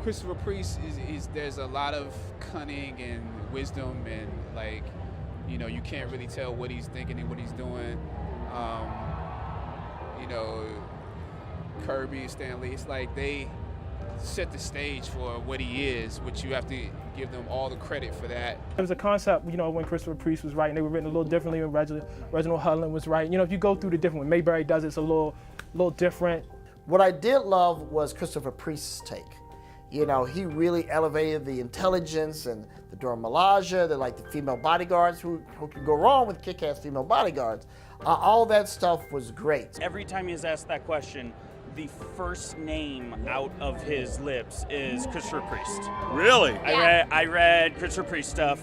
Christopher Priest is there's a lot of cunning and wisdom, and like, you know, you can't really tell what he's thinking and what he's doing. You know, Kirby and Stan Lee, it's like they set the stage for what he is, which you have to give them all the credit for that. It was a concept, you know, when Christopher Priest was writing, they were written a little differently when Reginald Hudlin was writing. You know, if you go through the different, when Mayberry does it, it's a little different. What I did love was Christopher Priest's take. You know, he really elevated the intelligence and the Dora Milaje, the female bodyguards, who could go wrong with kick-ass female bodyguards. All that stuff was great. Every time he's asked that question, the first name out of his lips is Christopher Priest. Really? Yeah. I read Christopher Priest stuff,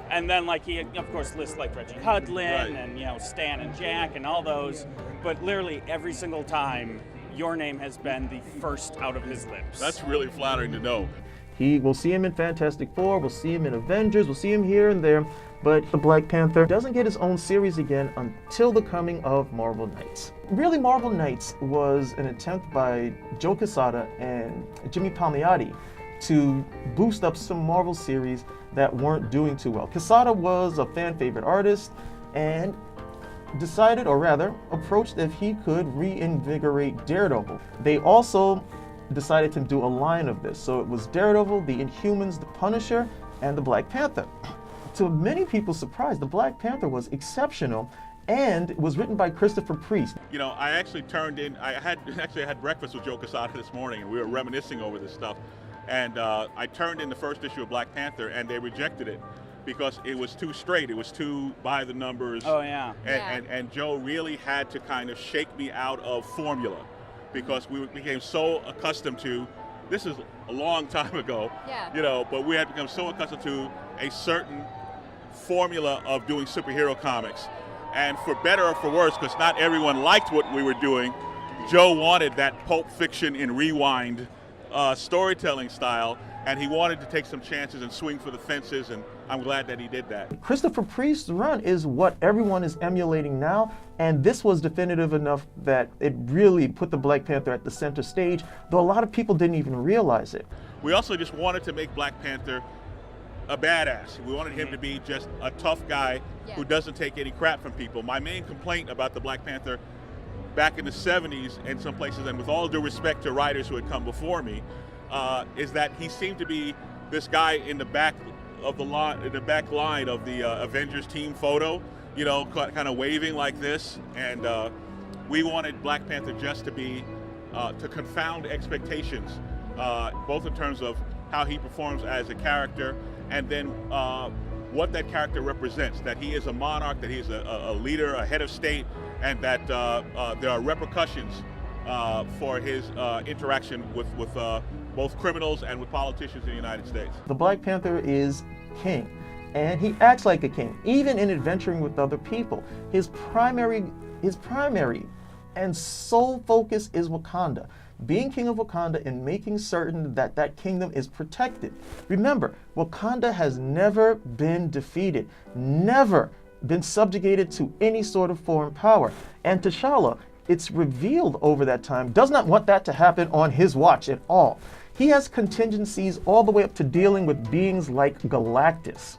and then like he of course lists like Reggie Hudlin and, you know, Stan and Jack and all those, but literally every single time your name has been the first out of his lips. That's really flattering to know. We'll see him in Fantastic Four, we'll see him in Avengers, we'll see him here and there, but the Black Panther doesn't get his own series again until the coming of Marvel Knights. Really, Marvel Knights was an attempt by Joe Quesada and Jimmy Palmiotti to boost up some Marvel series that weren't doing too well. Quesada was a fan favorite artist and decided, or rather, approached if he could reinvigorate Daredevil. They also decided to do a line of this. So it was Daredevil, the Inhumans, the Punisher, and the Black Panther. To many people's surprise, the Black Panther was exceptional and was written by Christopher Priest. You know, I actually turned in, I had breakfast with Joe Quesada this morning, and we were reminiscing over this stuff. And I turned in the first issue of Black Panther, and they rejected it because it was too straight, it was too by the numbers. Oh yeah. And Joe really had to kind of shake me out of formula, because we became so accustomed to, this is a long time ago, you know, but we had become so accustomed to a certain formula of doing superhero comics. And for better or for worse, because not everyone liked what we were doing, Joe wanted that Pulp Fiction in rewind storytelling style, and he wanted to take some chances and swing for the fences, and I'm glad that he did that. Christopher Priest's run is what everyone is emulating now, and this was definitive enough that it really put the Black Panther at the center stage, though a lot of people didn't even realize it. We also just wanted to make Black Panther a badass. We wanted him to be just a tough guy who doesn't take any crap from people. My main complaint about the Black Panther back in the 70s in some places, and with all due respect to writers who had come before me, is that he seemed to be this guy in the back of the line, in the back line of the Avengers team photo, you know, kind of waving like this. And we wanted Black Panther just to be, to confound expectations, both in terms of how he performs as a character, and then what that character represents, that he is a monarch, that he is a leader, a head of state, and that there are repercussions for his interaction with both criminals and with politicians in the United States. The Black Panther is king, and he acts like a king, even in adventuring with other people. His primary and sole focus is Wakanda. Being king of Wakanda and making certain that that kingdom is protected. Remember, Wakanda has never been defeated, never been subjugated to any sort of foreign power. And T'Challa, it's revealed over that time, does not want that to happen on his watch at all. He has contingencies all the way up to dealing with beings like Galactus.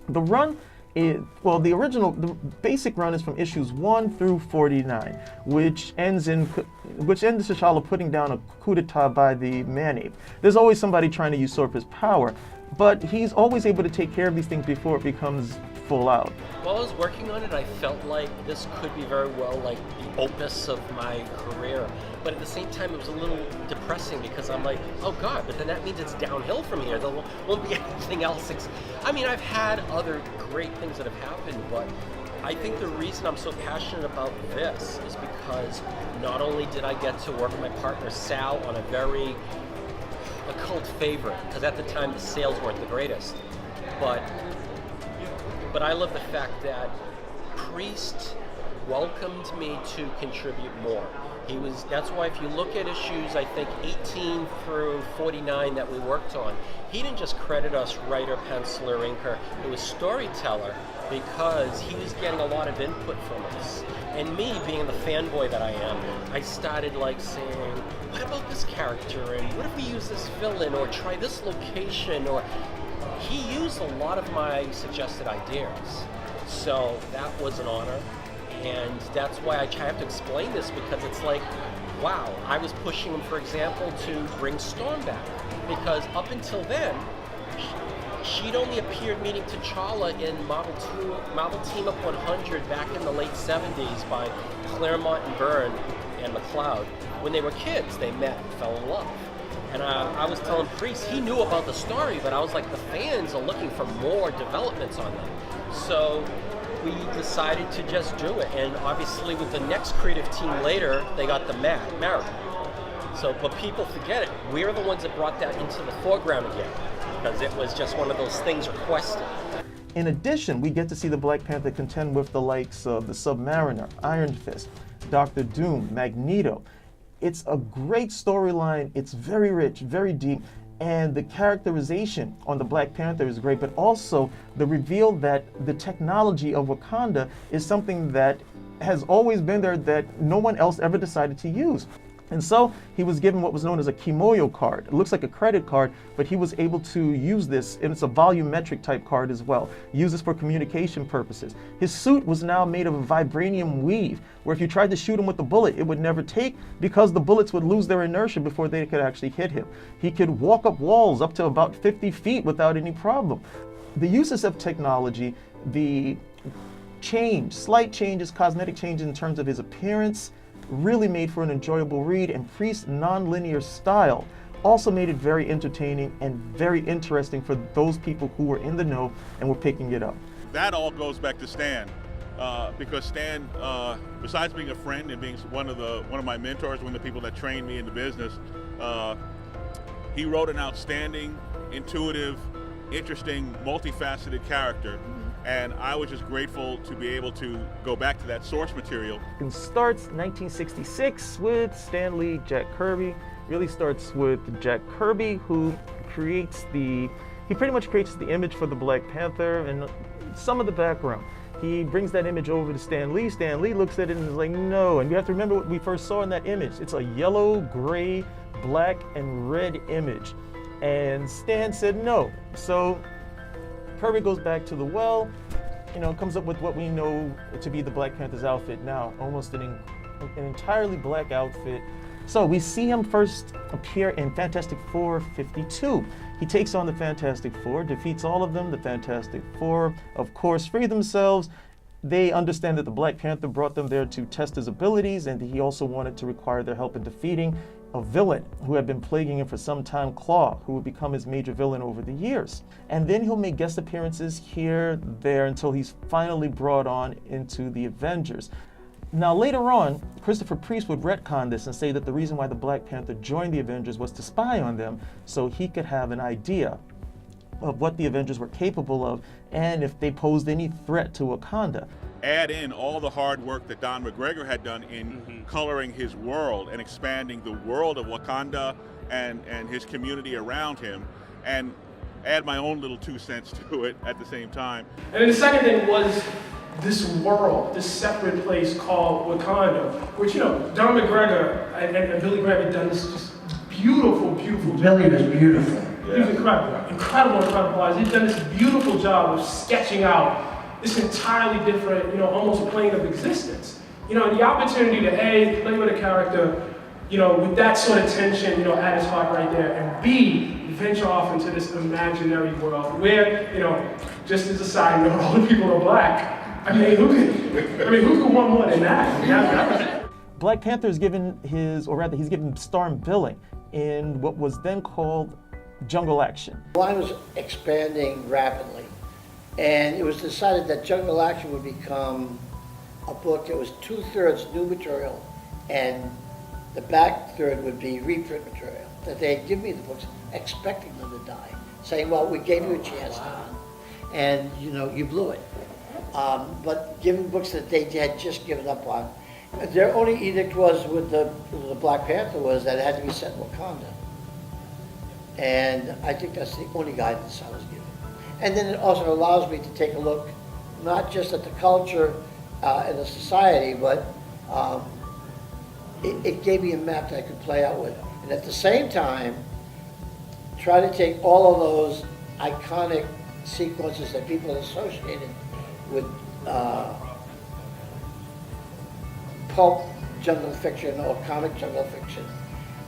The run is, well, the basic run is from issues 1 through 49, which ends T'Challa putting down a coup d'etat by the Man-Ape. There's always somebody trying to usurp his power, but he's always able to take care of these things before it becomes full out. While I was working on it, I felt like this could be very well like the opus of my career. But at the same time, it was a little depressing because I'm like, oh God, but then that means it's downhill from here. There won't be anything else. I mean, I've had other great things that have happened, but I think the reason I'm so passionate about this is because not only did I get to work with my partner Sal on a cult favorite, because at the time the sales weren't the greatest, but I love the fact that Priest welcomed me to contribute more. That's why if you look at issues, I think 18 through 49 that we worked on, he didn't just credit us writer, penciler, inker, it was storyteller, because he was getting a lot of input from us. And me, being the fanboy that I am, I started like saying, what about this character? And what if we use this villain, or try this location? Or he used a lot of my suggested ideas. So that was an honor. And that's why I have to explain this, because it's like, wow, I was pushing him, for example, to bring Storm back. Because up until then, she'd only appeared meeting T'Challa in Marvel Team Up 100 back in the late 70s by Claremont and Byrne and McLeod. When they were kids, they met and fell in love. And I was telling Priest, he knew about the story, but I was like, the fans are looking for more developments on them. So we decided to just do it. And obviously with the next creative team later, they got the Marriott. So, but people forget it. We're the ones that brought that into the foreground again, because it was just one of those things requested. In addition, we get to see the Black Panther contend with the likes of the Submariner, Iron Fist, Doctor Doom, Magneto. It's a great storyline. It's very rich, very deep, and the characterization on the Black Panther is great, but also the reveal that the technology of Wakanda is something that has always been there that no one else ever decided to use. And so he was given what was known as a Kimoyo card. It looks like a credit card, but he was able to use this, and it's a volumetric type card as well. Use this for communication purposes. His suit was now made of a vibranium weave, where if you tried to shoot him with a bullet, it would never take, because the bullets would lose their inertia before they could actually hit him. He could walk up walls up to about 50 feet without any problem. The uses of technology, the slight changes, cosmetic changes in terms of his appearance, really made for an enjoyable read, and Priest's non-linear style also made it very entertaining and very interesting for those people who were in the know and were picking it up. That all goes back to Stan, because Stan, besides being a friend and being one of my mentors, one of the people that trained me in the business, he wrote an outstanding, intuitive, interesting, multifaceted character. And I was just grateful to be able to go back to that source material. It starts 1966 with Stan Lee, Jack Kirby. Really starts with Jack Kirby, who pretty much creates the image for the Black Panther and some of the background. He brings that image over to Stan Lee. Stan Lee looks at it and is like, no. And you have to remember what we first saw in that image. It's a yellow, gray, black, and red image. And Stan said no. So Kirby goes back to the well, comes up with what we know to be the Black Panther's outfit now, almost an entirely black outfit. So we see him first appear in Fantastic Four 52. He takes on the Fantastic Four, defeats all of them. The Fantastic Four, of course, free themselves. They understand that the Black Panther brought them there to test his abilities, and he also wanted to require their help in defeating a villain who had been plaguing him for some time, Claw, who would become his major villain over the years. And then he'll make guest appearances here, there, until he's finally brought on into the Avengers. Now later on, Christopher Priest would retcon this and say that the reason why the Black Panther joined the Avengers was to spy on them, so he could have an idea of what the Avengers were capable of and if they posed any threat to Wakanda. Add in all the hard work that Don McGregor had done in coloring his world and expanding the world of Wakanda and his community around him, and add my own little 2 cents to it at the same time. And then the second thing was this world, this separate place called Wakanda, which, Don McGregor and Billy Graham had done this just beautiful job. Billy was beautiful. He was incredible. He's done this beautiful job of sketching out this entirely different, almost plane of existence. And the opportunity to A, play with a character, with that sort of tension, at his heart right there, and B, venture off into this imaginary world where, just as a side note, all the people are black. Who could want more than that? Black Panther is given he's given starring billing in what was then called Jungle Action. Line was expanding rapidly, and it was decided that Jungle Action would become a book that was 2/3 new material, and the back third would be reprint material. That they'd give me the books expecting them to die, saying, well, we gave you a chance, Don, and you blew it. But given books that they had just given up on, their only edict was with the Black Panther was that it had to be set in Wakanda. And I think that's the only guidance I was given. And then it also allows me to take a look not just at the culture and the society, but it gave me a map that I could play out with. And at the same time, try to take all of those iconic sequences that people associated with pulp jungle fiction or comic jungle fiction.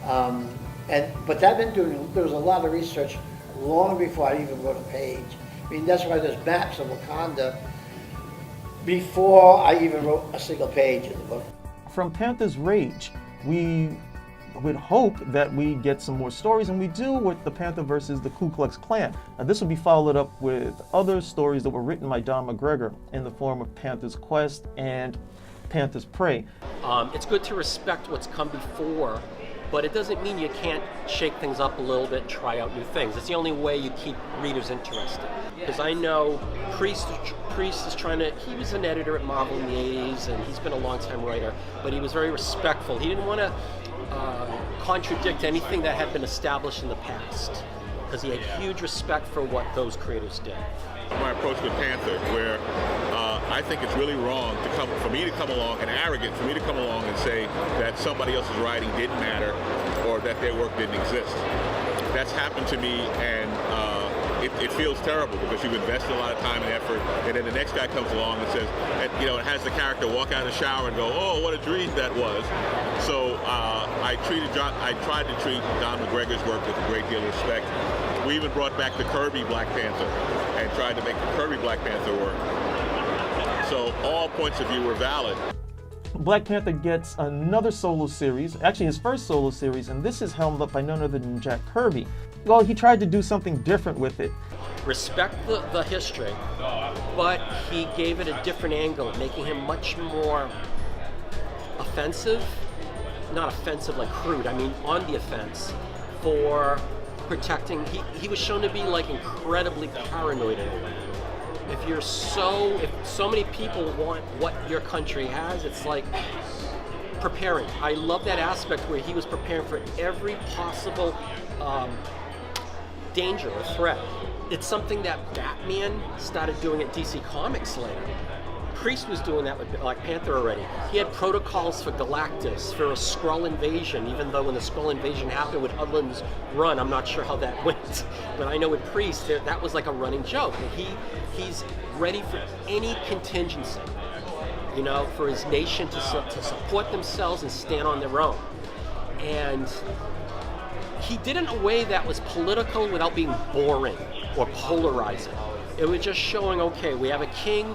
But there was a lot of research long before I even wrote a page. I mean, that's why there's maps of Wakanda before I even wrote a single page in the book. From Panther's Rage, we would hope that we get some more stories, and we do with the Panther versus the Ku Klux Klan. Now, this will be followed up with other stories that were written by Don McGregor in the form of Panther's Quest and Panther's Prey. It's good to respect what's come before, but it doesn't mean you can't shake things up a little bit and try out new things. It's the only way you keep readers interested. Because I know Priest is trying to, he was an editor at Marvel in the 80s, and he's been a long-time writer, but he was very respectful. He didn't want to contradict anything that had been established in the past, because he had huge respect for what those creators did. My approach with Panther, where I think it's really wrong for me to come along, and arrogant for me to come along and say that somebody else's writing didn't matter or that their work didn't exist. That's happened to me, and it feels terrible because you've invested a lot of time and effort, and then the next guy comes along and says, and, it has the character walk out of the shower and go, "Oh, what a dream that was." So I tried to treat Don McGregor's work with a great deal of respect. We even brought back the Kirby Black Panther and tried to make the Kirby Black Panther work. So all points of view were valid. Black Panther gets another solo series, actually his first solo series, and this is helmed up by none other than Jack Kirby. Well, he tried to do something different with it. Respect the history, but he gave it a different angle, making him much more offensive. Not offensive like crude, I mean on the offense, for protecting. He was shown to be like incredibly paranoid in a way. If so many people want what your country has, it's like preparing. I love that aspect where he was preparing for every possible danger or threat. It's something that Batman started doing at DC Comics later. Priest was doing that with Black Panther already. He had protocols for Galactus, for a Skrull invasion, even though when the Skrull invasion happened with Hudlin's Run, I'm not sure how that went. But I know with Priest, that was like a running joke. He's ready for any contingency, for his nation to support themselves and stand on their own. And he did it in a way that was political without being boring or polarizing. It was just showing, okay, we have a king,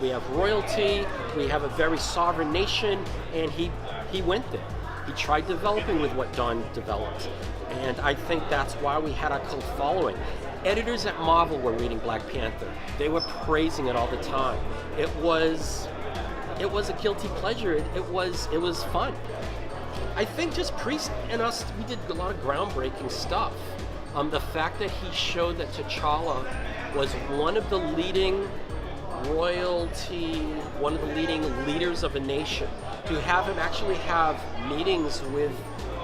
we have royalty, we have a very sovereign nation, and he went there. He tried developing with what Don developed. And I think that's why we had our cult following. Editors at Marvel were reading Black Panther. They were praising it all the time. It was a guilty pleasure. It was fun. I think just Priest and us, we did a lot of groundbreaking stuff. The fact that he showed that T'Challa was one of the leading royalty, one of the leading leaders of a nation, to have him actually have meetings with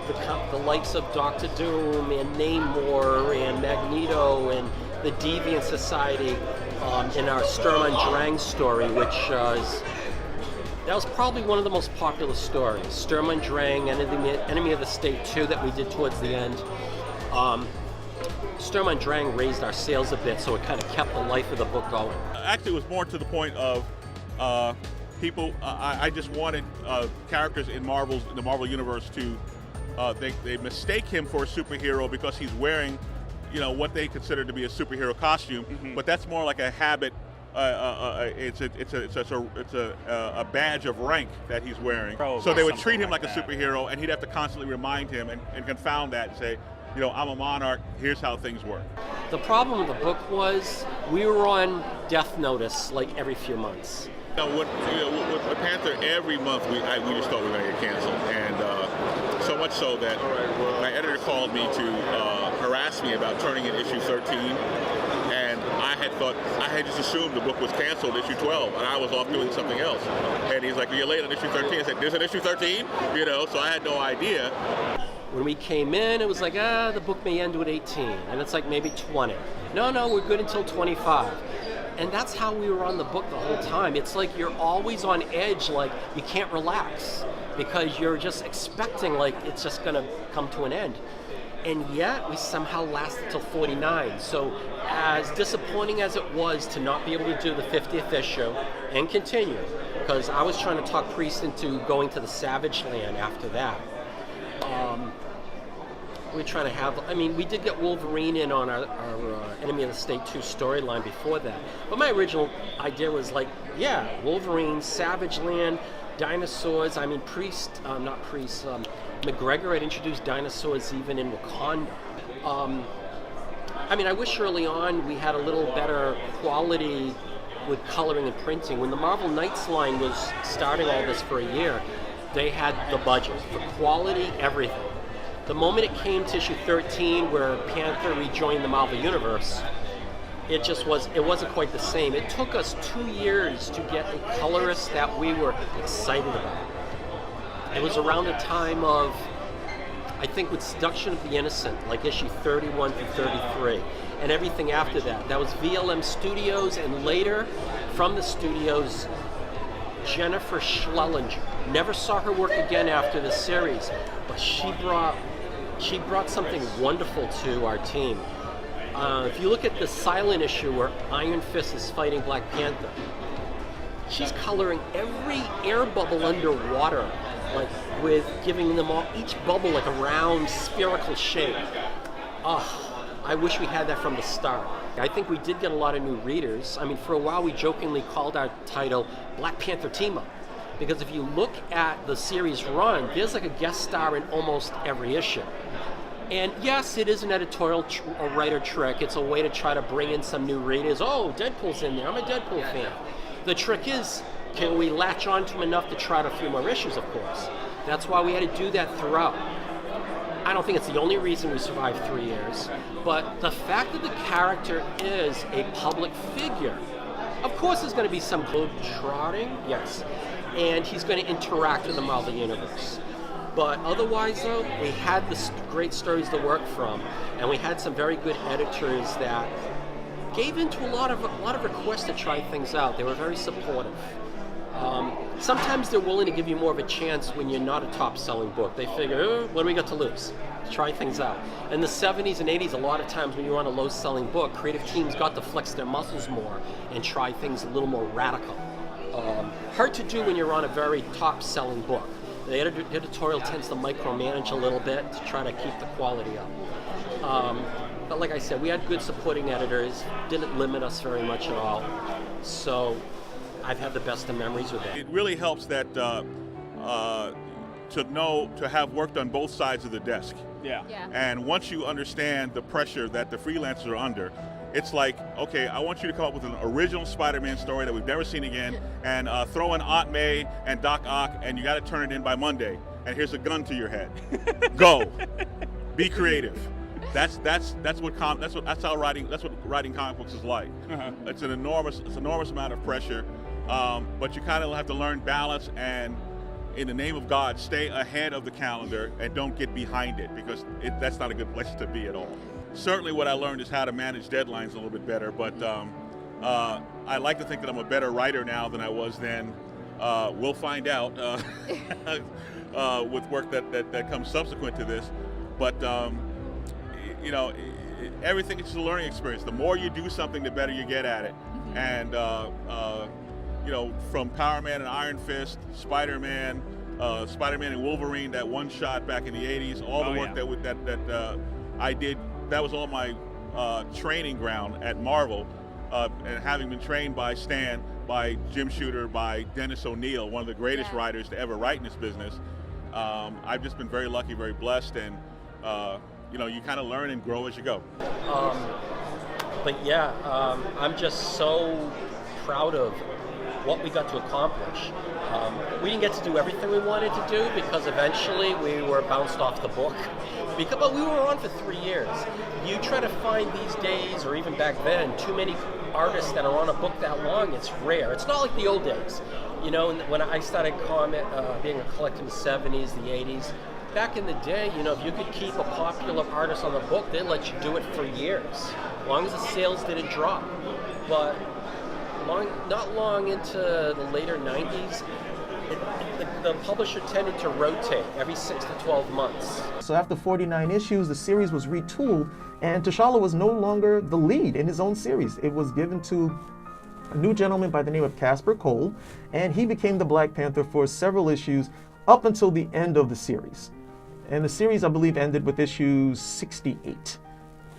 the likes of Dr. Doom and Namor and Magneto and the Deviant Society in our Sturm und Drang story, which that was probably one of the most popular stories. Sturm und Drang, Enemy of the State 2 that we did towards the end. Sturm und Drang raised our sales a bit, so it kind of kept the life of the book going. Actually, it was more to the point of people. I just wanted characters in the Marvel universe to they mistake him for a superhero because he's wearing, what they consider to be a superhero costume. Mm-hmm. But that's more like a habit. It's a badge of rank that he's wearing. So they would treat him like a superhero, and he'd have to constantly remind him and confound that and say, I'm a monarch, here's how things work. The problem with the book was we were on death notice like every few months. With Panther, every month we just thought we were going to get canceled. And so much so that my editor called me to harass me about turning in issue 13. And I had just assumed the book was canceled, issue 12, and I was off doing something else. And he's like, "You're late on issue 13. I said, "There's an issue 13?" So I had no idea. When we came in, it was like, the book may end with 18, and it's like maybe 20. No, we're good until 25. And that's how we were on the book the whole time. It's like you're always on edge, like you can't relax because you're just expecting like it's just gonna come to an end. And yet we somehow lasted till 49. So as disappointing as it was to not be able to do the 50th issue and continue, because I was trying to talk Priest into going to the Savage Land after that. We're trying to have, I mean, we did get Wolverine in on our Enemy of the State 2 storyline before that. But my original idea was like, yeah, Wolverine, Savage Land, dinosaurs. I mean, McGregor had introduced dinosaurs even in Wakanda. I mean, I wish early on we had a little better quality with coloring and printing. When the Marvel Knights line was starting all this for a year, they had the budget for quality, everything. The moment it came to issue 13, where Panther rejoined the Marvel Universe, it wasn't quite the same. It took us 2 years to get a colorist that we were excited about. It was around the time of, I think, with Seduction of the Innocent, like issue 31 through 33, and everything after that. That was VLM Studios, and later, from the studios, Jennifer Schlesinger. Never saw her work again after the series, but she brought something wonderful to our team. If you look at the silent issue where Iron Fist is fighting Black Panther, she's coloring every air bubble underwater, like with giving them all, each bubble like a round spherical shape. I wish we had that from the start. I think we did get a lot of new readers. I mean, for a while we jokingly called our title Black Panther Team Up, because if you look at the series run, there's like a guest star in almost every issue. And yes, it is an editorial or writer trick. It's a way to try to bring in some new readers. Oh, Deadpool's in there. I'm a Deadpool fan. The trick is, can we latch on to him enough to try a few more issues, of course. That's why we had to do that throughout. I don't think it's the only reason we survived 3 years, but the fact that the character is a public figure, of course there's going to be some globe-trotting, yes, and he's going to interact with the Marvel Universe. But otherwise, though, we had the great stories to work from, and we had some very good editors that gave into a lot of requests to try things out. They were very supportive. Sometimes they're willing to give you more of a chance when you're not a top-selling book. They figure, what do we got to lose? Try things out. In the 70s and 80s, a lot of times when you're on a low-selling book, creative teams got to flex their muscles more and try things a little more radical. Hard to do when you're on a very top-selling book. The editorial tends to micromanage a little bit to try to keep the quality up. But like I said, we had good supporting editors, didn't limit us very much at all. So I've had the best of memories with it. It really helps that to have worked on both sides of the desk. Yeah. And once you understand the pressure that the freelancers are under, it's like, okay, I want you to come up with an original Spider-Man story that we've never seen again, and throw in Aunt May and Doc Ock, and you got to turn it in by Monday. And here's a gun to your head. Go. Be creative. That's what writing comic books is like. Uh-huh. It's an enormous amount of pressure, but you kind of have to learn balance and, in the name of God, stay ahead of the calendar and don't get behind it, because that's not a good place to be at all. Certainly what I learned is how to manage deadlines a little bit better, but I like to think that I'm a better writer now than I was then. We'll find out with work that comes subsequent to this. But, everything is just a learning experience. The more you do something, the better you get at it. And, from Power Man and Iron Fist, Spider-Man and Wolverine, that one shot back in the 80s, all the work that I did, that was all my training ground at Marvel, and having been trained by Stan, by Jim Shooter, by Dennis O'Neil, one of the greatest writers to ever write in this business. I've just been very lucky, very blessed, and you kind of learn and grow as you go. I'm just so proud of what we got to accomplish. We didn't get to do everything we wanted to do because eventually we were bounced off the book. But we were on for 3 years. You try to find these days, or even back then, too many artists that are on a book that long, it's rare. It's not like the old days. When I started being a collector in the 70s, the 80s, back in the day, if you could keep a popular artist on the book, they'd let you do it for years, as long as the sales didn't drop. But not long into the later 90s, the publisher tended to rotate every 6 to 12 months. So after 49 issues, the series was retooled, and T'Challa was no longer the lead in his own series. It was given to a new gentleman by the name of Casper Cole, and he became the Black Panther for several issues up until the end of the series. And the series, I believe, ended with issue 68.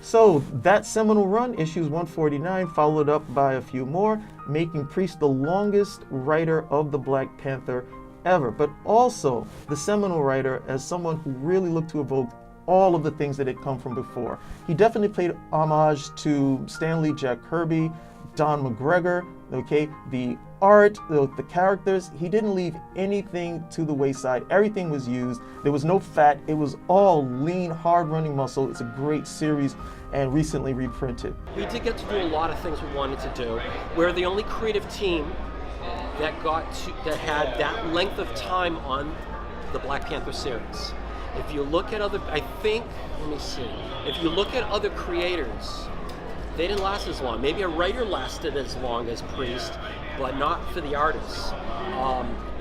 So that seminal run, issues 149, followed up by a few more, making Priest the longest writer of the Black Panther ever, but also the seminal writer as someone who really looked to evoke all of the things that had come from before. He definitely paid homage to Stan Lee, Jack Kirby, Don McGregor, okay, the art, the characters. He didn't leave anything to the wayside. Everything was used. There was no fat. It was all lean, hard-running muscle. It's a great series and recently reprinted. We did get to do a lot of things we wanted to do. We're the only creative team that had that length of time on the Black Panther series. If you look at other, if you look at other creators, they didn't last as long. Maybe a writer lasted as long as Priest, but not for the artists.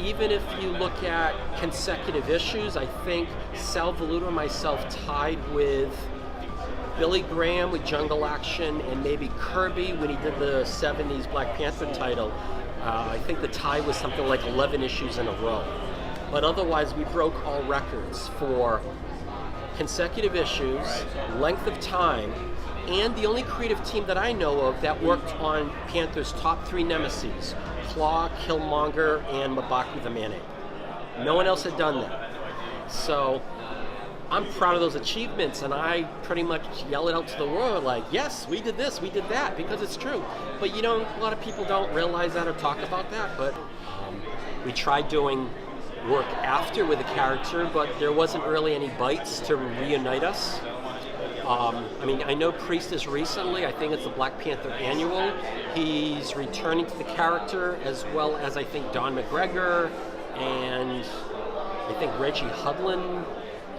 Even if you look at consecutive issues, I think Sal Valuto and myself tied with Billy Graham with Jungle Action and maybe Kirby when he did the 70s Black Panther title. I think the tie was something like 11 issues in a row. But otherwise, we broke all records for consecutive issues, length of time, and the only creative team that I know of that worked on Panther's top 3 nemesis, Claw, Killmonger, and M'Baku the Man-Ape. No one else had done that. So I'm proud of those achievements, and I pretty much yell it out to the world like, yes, we did this, we did that, because it's true. But a lot of people don't realize that or talk about that, but we tried doing work after with the character, but there wasn't really any bites to reunite us. I know Priest is recently, I think it's the Black Panther Annual. He's returning to the character, as well as I think Don McGregor, and I think Reggie Hudlin,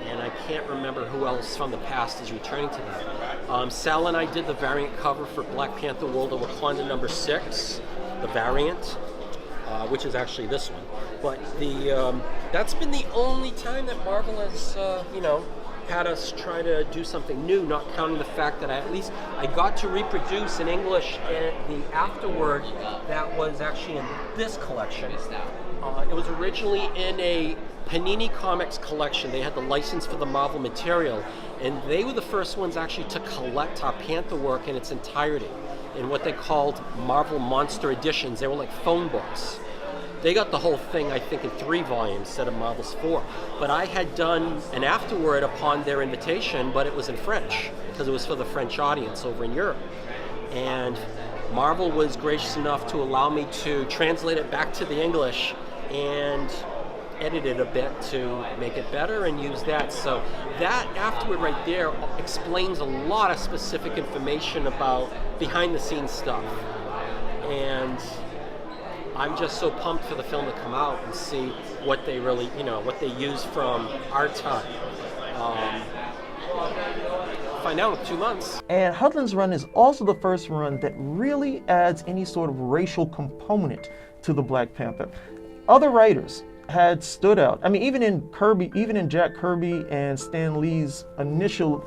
and I can't remember who else from the past is returning to that. Sal and I did the variant cover for Black Panther World of Wakanda number 6, the variant, which is actually this one. But that's been the only time that Marvel has, had us try to do something new, not counting the fact that I got to reproduce in English the afterword that was actually in this collection. It was originally in a Panini Comics collection. They had the license for the Marvel material, and they were the first ones actually to collect our Panther work in its entirety in what they called Marvel Monster Editions. They were like phone books. They got the whole thing, I think, in 3 volumes instead of Marvel's 4. But I had done an afterword upon their invitation, but it was in French, because it was for the French audience over in Europe. And Marvel was gracious enough to allow me to translate it back to the English and edit it a bit to make it better and use that. So that afterword right there explains a lot of specific information about behind-the-scenes stuff. And I'm just so pumped for the film to come out and see what they really, what they use from our time. Find out in 2 months. And Hudlin's run is also the first run that really adds any sort of racial component to the Black Panther. Other writers had stood out. Even in Jack Kirby and Stan Lee's initial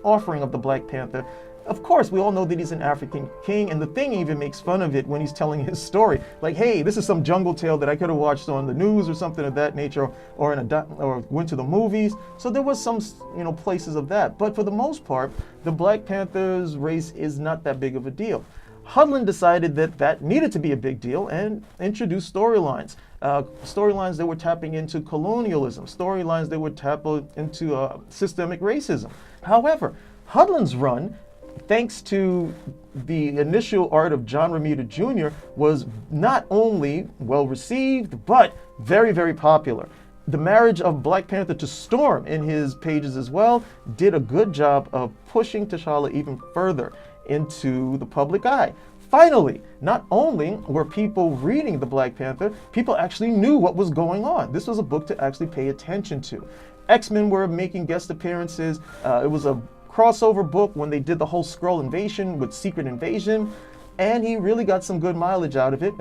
offering of the Black Panther, of course, we all know that he's an African king, and the Thing even makes fun of it when he's telling his story. Like, hey, this is some jungle tale that I could have watched on the news or something of that nature, or went to the movies. So there was some, places of that. But for the most part, the Black Panther's race is not that big of a deal. Hudlin decided that needed to be a big deal and introduced storylines. Storylines that were tapping into colonialism, storylines that would tap into systemic racism. However, Hudlin's run, thanks to the initial art of John Romita Jr., was not only well received, but very, very popular. The marriage of Black Panther to Storm in his pages as well did a good job of pushing T'Challa even further into the public eye. Finally, not only were people reading the Black Panther, people actually knew what was going on. This was a book to actually pay attention to. X-Men were making guest appearances. It was a crossover book when they did the whole Skrull invasion with Secret Invasion. and he really got some good mileage out of it.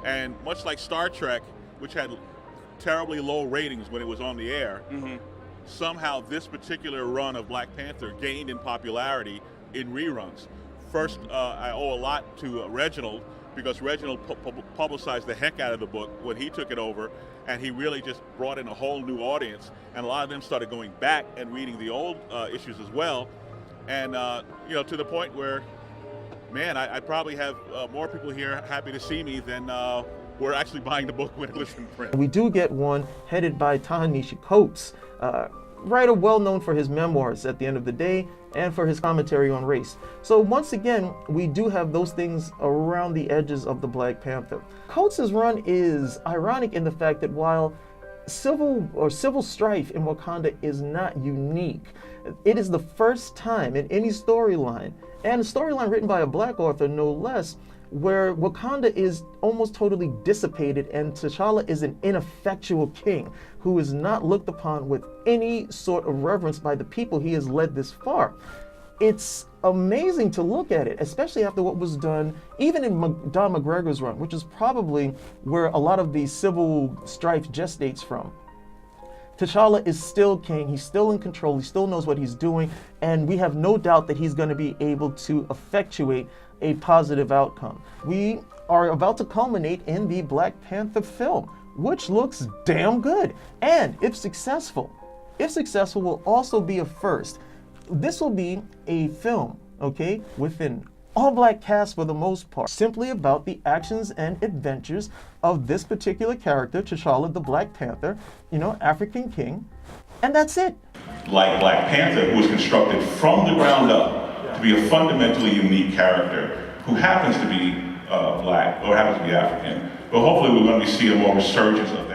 And much like Star Trek, which had terribly low ratings when it was on the air, somehow this particular run of Black Panther gained in popularity in reruns. First, I owe a lot to Reginald, because Reginald publicized the heck out of the book when he took it over, and he really just brought in a whole new audience, and a lot of them started going back and reading the old issues as well, and you know, to the point where, man, I probably have more people here happy to see me than were actually buying the book when it was in print. We do get one headed by Ta-Nehisi Coates, writer well known for his memoirs at the end of the day and for his commentary on race. So once again, we do have those things around the edges of the Black Panther. Coates' run is ironic in the fact that while civil strife in Wakanda is not unique, it is the first time in any storyline, and a storyline written by a Black author no less, where Wakanda is almost totally dissipated and T'Challa is an ineffectual king who is not looked upon with any sort of reverence by the people he has led this far. It's amazing to look at it, especially after what was done even in Don McGregor's run, which is probably where a lot of the civil strife gestates from. T'Challa is still king, he's still in control, he still knows what he's doing, and we have no doubt that he's going to be able to effectuate a positive outcome. We are about to culminate in the Black Panther film, which looks damn good. And if successful, will also be a first. This will be a film, okay, with an all-Black cast for the most part, simply about the actions and adventures of this particular character, T'Challa the Black Panther, you know, African king, and that's it. Like Black Panther, who was constructed from the ground up to be a fundamentally unique character who happens to be Black or happens to be African. But hopefully we're going to see a more resurgence of